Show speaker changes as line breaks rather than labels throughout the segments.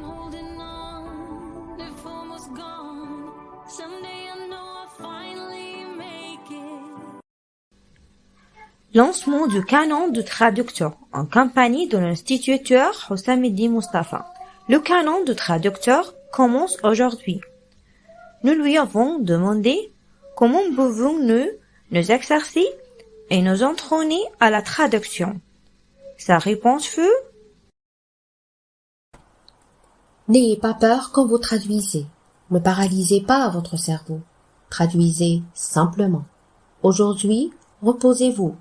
holding on, if almost gone. Someday I know I'll finally make it.
Lancement du canon de traducteur en compagnie de l'instituteur Hossamidi Mustafa. Le canon de traducteur commence aujourd'hui. Nous lui avons demandé comment pouvons-nous nous exercer et nous entraîner à la traduction. Sa réponse fut:
N'ayez pas peur quand vous traduisez. Ne paralysez pas votre cerveau. Traduisez simplement. Aujourd'hui, reposez-vous.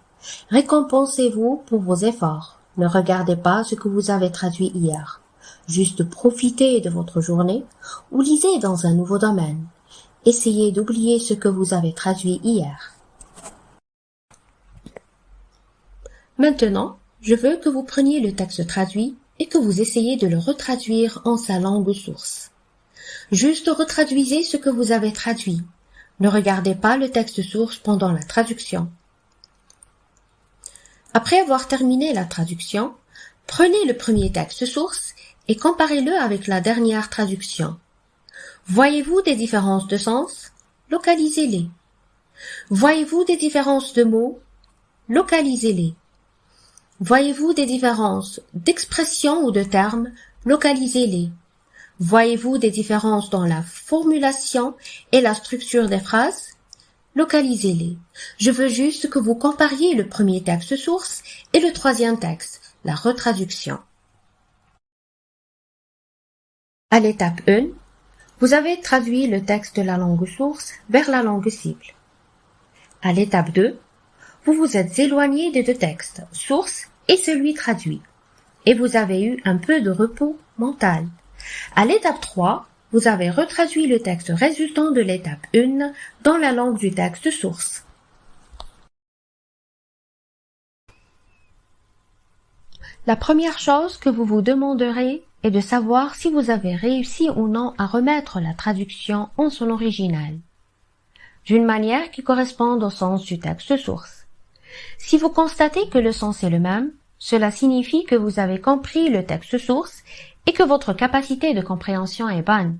Récompensez-vous pour vos efforts. Ne regardez pas ce que vous avez traduit hier. Juste profitez de votre journée ou lisez dans un nouveau domaine. Essayez d'oublier ce que vous avez traduit hier. Maintenant, je veux que vous preniez le texte traduit et que vous essayez de le retraduire en sa langue source. Juste retraduisez ce que vous avez traduit. Ne regardez pas le texte source pendant la traduction. Après avoir terminé la traduction, prenez le premier texte source et comparez-le avec la dernière traduction. Voyez-vous des différences de sens? Localisez-les. Voyez-vous des différences de mots? Localisez-les. Voyez-vous des différences d'expression ou de termes? Localisez-les. Voyez-vous des différences dans la formulation et la structure des phrases? Localisez-les. Je veux juste que vous compariez le premier texte source et le troisième texte, la retraduction. À l'étape 1, vous avez traduit le texte de la langue source vers la langue cible. À l'étape 2, vous vous êtes éloigné des deux textes, source et celui traduit, et vous avez eu un peu de repos mental. À l'étape 3, vous avez retraduit le texte résultant de l'étape 1 dans la langue du texte source. La première chose que vous vous demanderez est de savoir si vous avez réussi ou non à remettre la traduction en son original, d'une manière qui corresponde au sens du texte source. Si vous constatez que le sens est le même, cela signifie que vous avez compris le texte source et que votre capacité de compréhension est bonne.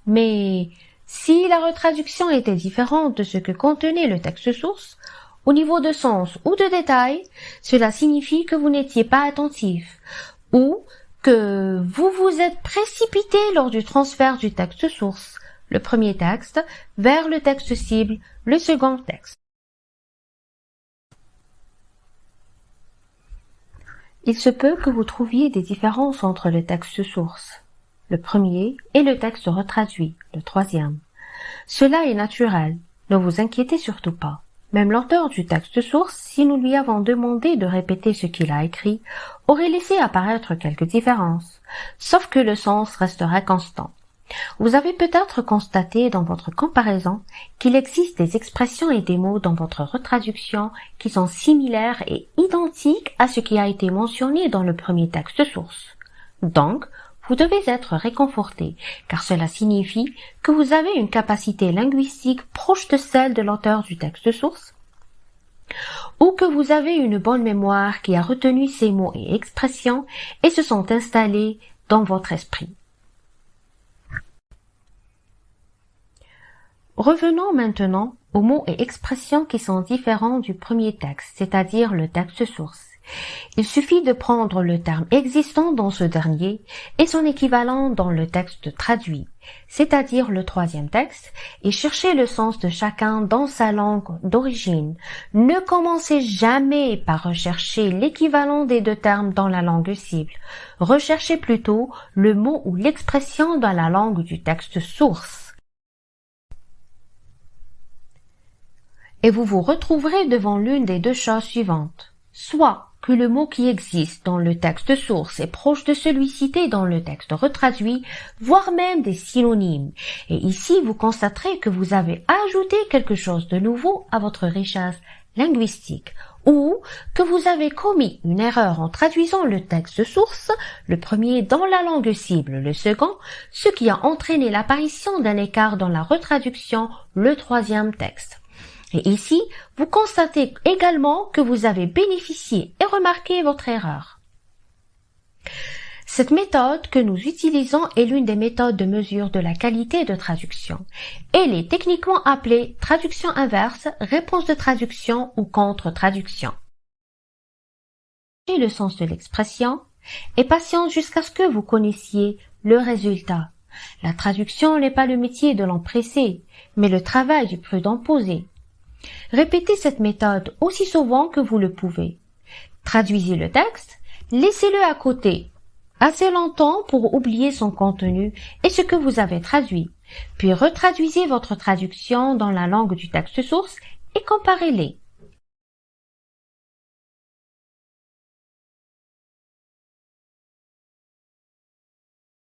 Mais si la retraduction était différente de ce que contenait le texte source, au niveau de sens ou de détail, cela signifie que vous n'étiez pas attentif ou que vous vous êtes précipité lors du transfert du texte source, le premier texte, vers le texte cible, le second texte. Il se peut que vous trouviez des différences entre le texte source, le premier, et le texte retraduit, le troisième. Cela est naturel, ne vous inquiétez surtout pas. Même l'auteur du texte source, si nous lui avons demandé de répéter ce qu'il a écrit, aurait laissé apparaître quelques différences, sauf que le sens resterait constant. Vous avez peut-être constaté dans votre comparaison qu'il existe des expressions et des mots dans votre retraduction qui sont similaires et identiques à ce qui a été mentionné dans le premier texte source. Donc, vous devez être réconforté, car cela signifie que vous avez une capacité linguistique proche de celle de l'auteur du texte source, ou que vous avez une bonne mémoire qui a retenu ces mots et expressions et se sont installés dans votre esprit. Revenons maintenant aux mots et expressions qui sont différents du premier texte, c'est-à-dire le texte source. Il suffit de prendre le terme existant dans ce dernier et son équivalent dans le texte traduit, c'est-à-dire le troisième texte, et chercher le sens de chacun dans sa langue d'origine. Ne commencez jamais par rechercher l'équivalent des deux termes dans la langue cible. Recherchez plutôt le mot ou l'expression dans la langue du texte source. Et vous vous retrouverez devant l'une des deux choses suivantes. Soit que le mot qui existe dans le texte source est proche de celui cité dans le texte retraduit, voire même des synonymes. Et ici, vous constaterez que vous avez ajouté quelque chose de nouveau à votre richesse linguistique, ou que vous avez commis une erreur en traduisant le texte source, le premier dans la langue cible, le second, ce qui a entraîné l'apparition d'un écart dans la retraduction, le troisième texte. Et ici, vous constatez également que vous avez bénéficié et remarqué votre erreur. Cette méthode que nous utilisons est l'une des méthodes de mesure de la qualité de traduction. Elle est techniquement appelée traduction inverse, réponse de traduction ou contre-traduction. Et le sens de l'expression et patience jusqu'à ce que vous connaissiez le résultat. La traduction n'est pas le métier de l'empressé, mais le travail du prudent posé. Répétez cette méthode aussi souvent que vous le pouvez. Traduisez le texte, laissez-le à côté, assez longtemps pour oublier son contenu et ce que vous avez traduit, puis retraduisez votre traduction dans la langue du texte source et comparez-les.